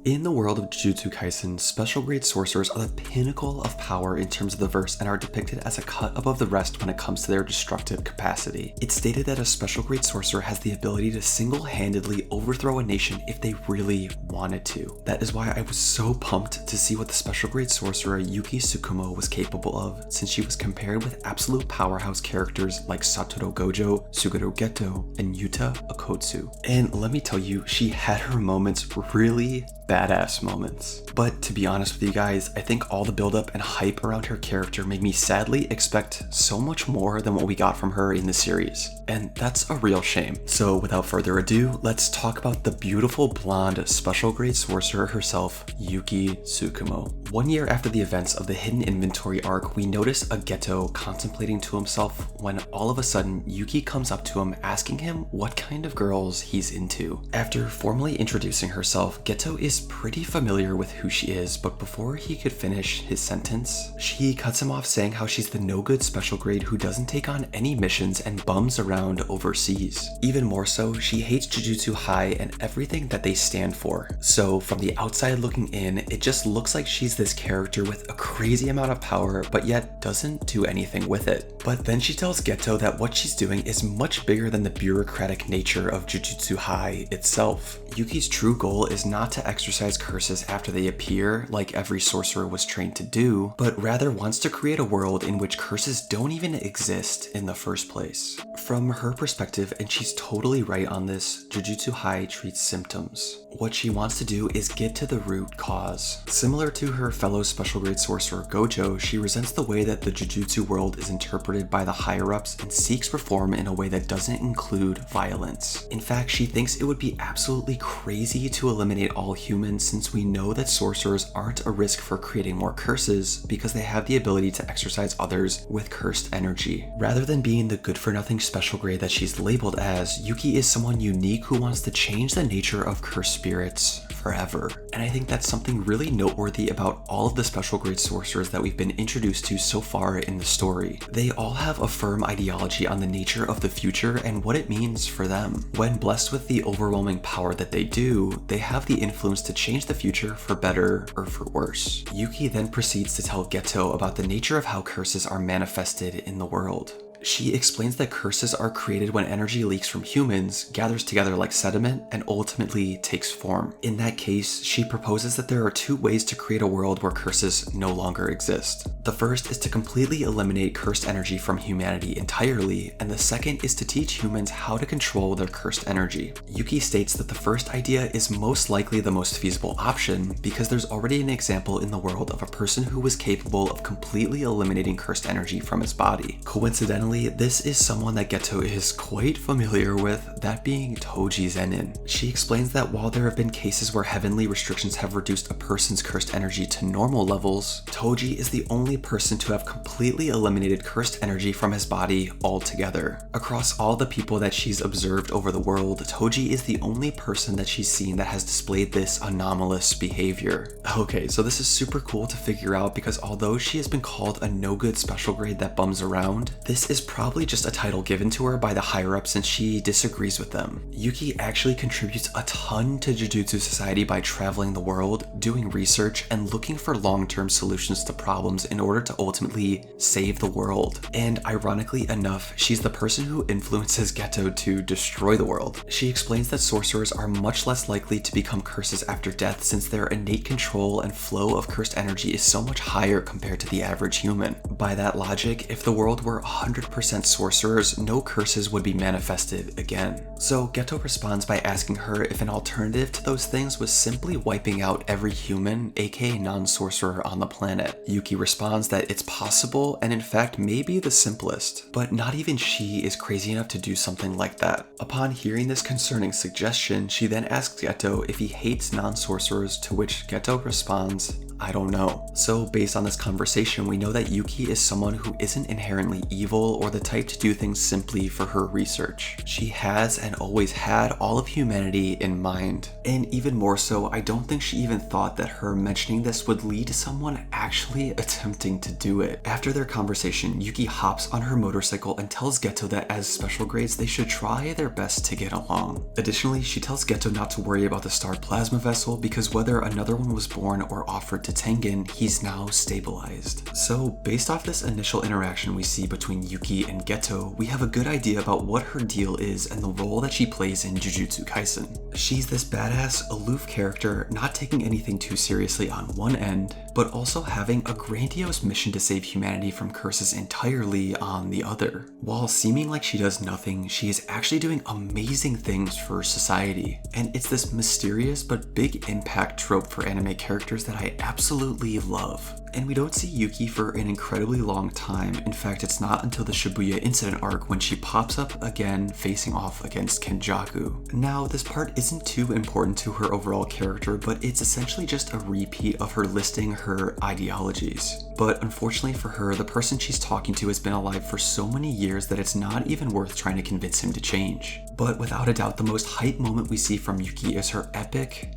In the world of Jujutsu Kaisen, special grade sorcerers are the pinnacle of power in terms of the verse and are depicted as a cut above the rest when it comes to their destructive capacity. It's stated that a special grade sorcerer has the ability to single-handedly overthrow a nation if they really wanted to. That is why I was so pumped to see what the special grade sorcerer Yuki Tsukumo was capable of, since she was compared with absolute powerhouse characters like Satoru Gojo, Suguru Geto, and Yuta Okotsu. And let me tell you, she had her moments, really badass moments. But to be honest with you guys, I think all the buildup and hype around her character made me sadly expect so much more than what we got from her in the series. And that's a real shame. So without further ado, let's talk about the beautiful blonde special grade sorcerer herself, Yuki Tsukumo. 1 year after the events of the Hidden Inventory arc, we notice a Geto contemplating to himself when all of a sudden Yuki comes up to him asking him what kind of girls he's into. After formally introducing herself, Geto is pretty familiar with who she is, but before he could finish his sentence, she cuts him off saying how she's the no-good special grade who doesn't take on any missions and bums around overseas. Even more so, she hates Jujutsu High and everything that they stand for. So from the outside looking in, it just looks like she's this character with a crazy amount of power, but yet doesn't do anything with it. But then she tells Geto that what she's doing is much bigger than the bureaucratic nature of Jujutsu High itself. Yuki's true goal is not to exercise curses after they appear, like every sorcerer was trained to do, but rather wants to create a world in which curses don't even exist in the first place. From her perspective, and she's totally right on this, Jujutsu High treats symptoms. What she wants to do is get to the root cause. Similar to her fellow special grade sorcerer Gojo, she resents the way that the Jujutsu world is interpreted by the higher-ups and seeks reform in a way that doesn't include violence. In fact, she thinks it would be absolutely crazy to eliminate all humans, since we know that sorcerers aren't a risk for creating more curses because they have the ability to exorcise others with cursed energy. Rather than being the good-for-nothing special grade that she's labeled as, Yuki is someone unique who wants to change the nature of cursed spirits forever. And I think that's something really noteworthy about all of the special grade sorcerers that we've been introduced to so far in the story. They all have a firm ideology on the nature of the future and what it means for them. When blessed with the overwhelming power that they do, they have the influence to change the future for better or for worse. Yuki then proceeds to tell Geto about the nature of how curses are manifested in the world. She explains that curses are created when energy leaks from humans, gathers together like sediment, and ultimately takes form. In that case, she proposes that there are two ways to create a world where curses no longer exist. The first is to completely eliminate cursed energy from humanity entirely, and the second is to teach humans how to control their cursed energy. Yuki states that the first idea is most likely the most feasible option because there's already an example in the world of a person who was capable of completely eliminating cursed energy from his body. Coincidentally, this is someone that Geto is quite familiar with, that being Toji Zenin. She explains that while there have been cases where heavenly restrictions have reduced a person's cursed energy to normal levels, Toji is the only person to have completely eliminated cursed energy from his body altogether. Across all the people that she's observed over the world, Toji is the only person that she's seen that has displayed this anomalous behavior. Okay, so this is super cool to figure out because although she has been called a no-good special grade that bums around, this is probably just a title given to her by the higher-ups since she disagrees with them. Yuki actually contributes a ton to Jujutsu Society by traveling the world, doing research, and looking for long-term solutions to problems in order to ultimately save the world. And ironically enough, she's the person who influences Geto to destroy the world. She explains that sorcerers are much less likely to become curses after death since their innate control and flow of cursed energy is so much higher compared to the average human. By that logic, if the world were 100% sorcerers, no curses would be manifested again. So Geto responds by asking her if an alternative to those things was simply wiping out every human, aka non-sorcerer on the planet. Yuki responds that it's possible and in fact may be the simplest, but not even she is crazy enough to do something like that. Upon hearing this concerning suggestion, she then asks Geto if he hates non-sorcerers, to which Geto responds, I don't know. So based on this conversation, we know that Yuki is someone who isn't inherently evil or the type to do things simply for her research. She has and always had all of humanity in mind. And even more so, I don't think she even thought that her mentioning this would lead to someone actually attempting to do it. After their conversation, Yuki hops on her motorcycle and tells Geto that as special grades, they should try their best to get along. Additionally, she tells Geto not to worry about the star plasma vessel because whether another one was born or offered to Tengen, he's now stabilized. So based off this initial interaction we see between Yuki and Geto, we have a good idea about what her deal is and the role that she plays in Jujutsu Kaisen. She's this badass, aloof character, not taking anything too seriously on one end, but also having a grandiose mission to save humanity from curses entirely on the other. While seeming like she does nothing, she is actually doing amazing things for society. And it's this mysterious but big impact trope for anime characters that I absolutely love. And we don't see Yuki for an incredibly long time. In fact, it's not until the Shibuya incident arc when she pops up again facing off against Kenjaku. Now, this part isn't too important to her overall character, but it's essentially just a repeat of her listing her ideologies. But unfortunately for her, the person she's talking to has been alive for so many years that it's not even worth trying to convince him to change. But without a doubt, the most hype moment we see from Yuki is her epic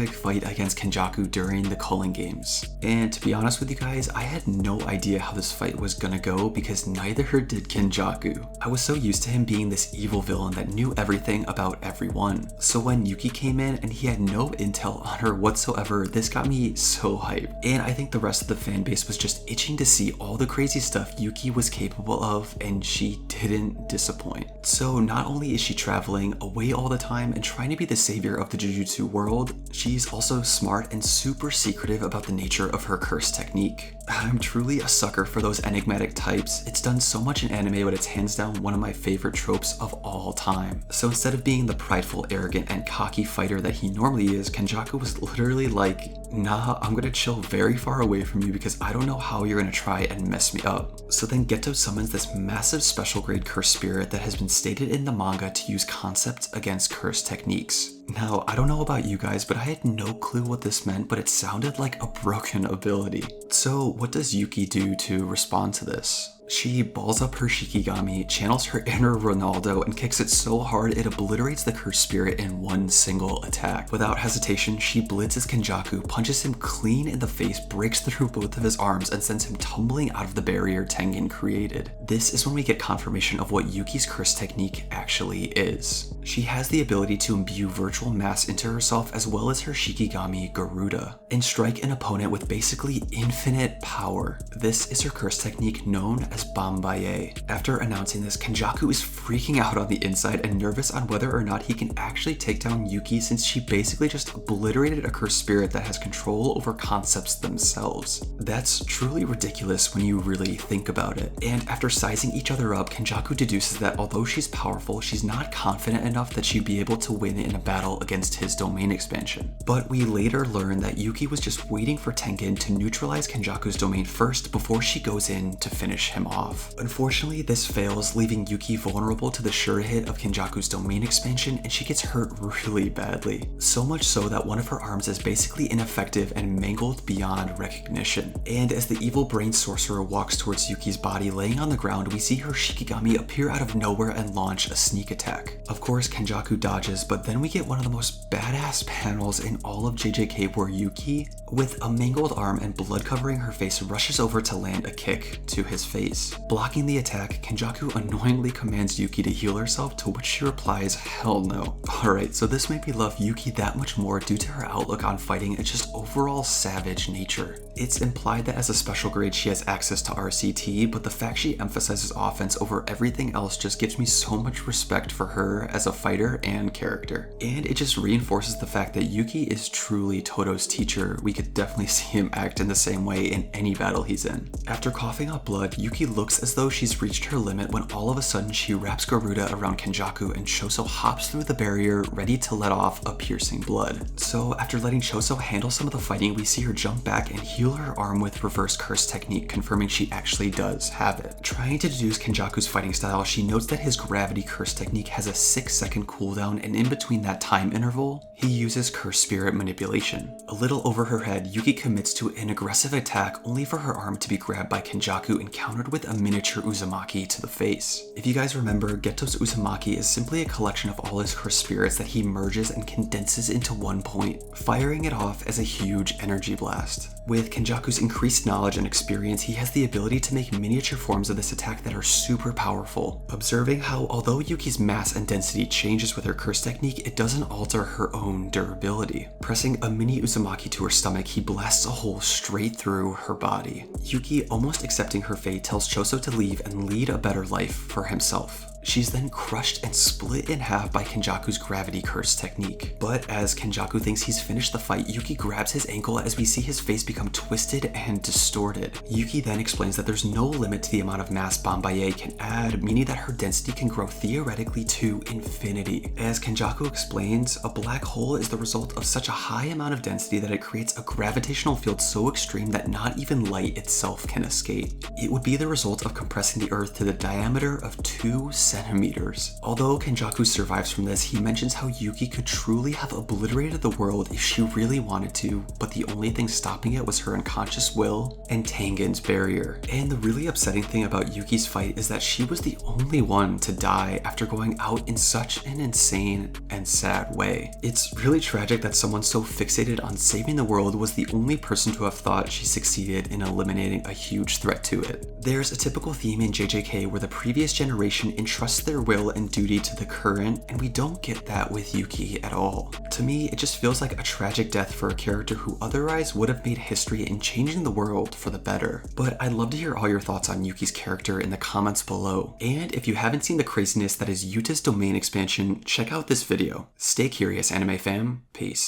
fight against Kenjaku during the Culling Games. And to be honest with you guys, I had no idea how this fight was gonna go because neither did Kenjaku. I was so used to him being this evil villain that knew everything about everyone. So when Yuki came in and he had no intel on her whatsoever, this got me so hyped. And I think the rest of the fan base was just itching to see all the crazy stuff Yuki was capable of, and she didn't disappoint. So not only is she traveling away all the time and trying to be the savior of the Jujutsu world, she's also smart and super secretive about the nature of her curse technique. I'm truly a sucker for those enigmatic types. It's done so much in anime, but it's hands down one of my favorite tropes of all time. So instead of being the prideful, arrogant, and cocky fighter that he normally is, Kenjaku was literally like, nah, I'm gonna chill very far away from you because I don't know how you're gonna try and mess me up. So then Geto summons this massive special grade curse spirit that has been stated in the manga to use concepts against curse techniques. Now, I don't know about you guys, but I had no clue what this meant, but it sounded like a broken ability. So what does Yuki do to respond to this? She balls up her Shikigami, channels her inner Ronaldo, and kicks it so hard it obliterates the cursed spirit in one single attack. Without hesitation, she blitzes Kenjaku, punches him clean in the face, breaks through both of his arms, and sends him tumbling out of the barrier Tengen created. This is when we get confirmation of what Yuki's curse technique actually is. She has the ability to imbue virtual mass into herself as well as her Shikigami Garuda, and strike an opponent with basically infinite power. This is her curse technique known as Bambaye. After announcing this, Kenjaku is freaking out on the inside and nervous on whether or not he can actually take down Yuki since she basically just obliterated a cursed spirit that has control over concepts themselves. That's truly ridiculous when you really think about it. And after sizing each other up, Kenjaku deduces that although she's powerful, she's not confident enough that she'd be able to win in a battle against his domain expansion. But we later learn that Yuki was just waiting for Tengen to neutralize Kenjaku's domain first before she goes in to finish him off. Unfortunately, this fails, leaving Yuki vulnerable to the sure hit of Kenjaku's domain expansion, and she gets hurt really badly. So much so that one of her arms is basically ineffective and mangled beyond recognition. And as the evil brain sorcerer walks towards Yuki's body laying on the ground, we see her Shikigami appear out of nowhere and launch a sneak attack. Of course, Kenjaku dodges, but then we get one of the most badass panels in all of JJK where Yuki, with a mangled arm and blood covering her face, rushes over to land a kick to his face. Blocking the attack, Kenjaku annoyingly commands Yuki to heal herself, to which she replies, hell no. Alright, so this made me love Yuki that much more due to her outlook on fighting and just overall savage nature. It's implied that as a special grade she has access to RCT, but the fact she emphasizes offense over everything else just gives me so much respect for her as a fighter and character. And it just reinforces the fact that Yuki is truly Todo's teacher. We could definitely see him act in the same way in any battle he's in. After coughing up blood, Yuki looks as though she's reached her limit when all of a sudden she wraps Garuda around Kenjaku and Choso hops through the barrier ready to let off a piercing blood. So after letting Choso handle some of the fighting, we see her jump back and heal her arm with reverse curse technique, confirming she actually does have it. Trying to deduce Kenjaku's fighting style, she notes that his gravity curse technique has a 6-second cooldown, and in between that time interval, he uses curse spirit manipulation. A little over her head, Yuki commits to an aggressive attack only for her arm to be grabbed by Kenjaku and countered with a miniature Uzumaki to the face. If you guys remember, Geto's Uzumaki is simply a collection of all his cursed spirits that he merges and condenses into one point, firing it off as a huge energy blast. With Kenjaku's increased knowledge and experience, he has the ability to make miniature forms of this attack that are super powerful. Observing how, although Yuki's mass and density changes with her curse technique, it doesn't alter her own durability. Pressing a mini Uzumaki to her stomach, he blasts a hole straight through her body. Yuki, almost accepting her fate, tells Choso to leave and lead a better life for himself. She's then crushed and split in half by Kenjaku's gravity curse technique. But as Kenjaku thinks he's finished the fight, Yuki grabs his ankle as we see his face become twisted and distorted. Yuki then explains that there's no limit to the amount of mass Bambaye can add, meaning that her density can grow theoretically to infinity. As Kenjaku explains, a black hole is the result of such a high amount of density that it creates a gravitational field so extreme that not even light itself can escape. It would be the result of compressing the Earth to the diameter of 2 centimeters. Although Kenjaku survives from this, he mentions how Yuki could truly have obliterated the world if she really wanted to, but the only thing stopping it was her unconscious will and Tengen's barrier. And the really upsetting thing about Yuki's fight is that she was the only one to die after going out in such an insane and sad way. It's really tragic that someone so fixated on saving the world was the only person to have thought she succeeded in eliminating a huge threat to it. There's a typical theme in JJK where the previous generation entrusts their will and duty to the current, and we don't get that with Yuki at all. To me, it just feels like a tragic death for a character who otherwise would have made history in changing the world for the better. But I'd love to hear all your thoughts on Yuki's character in the comments below. And if you haven't seen the craziness that is Yuta's domain expansion, check out this video. Stay curious, anime fam. Peace.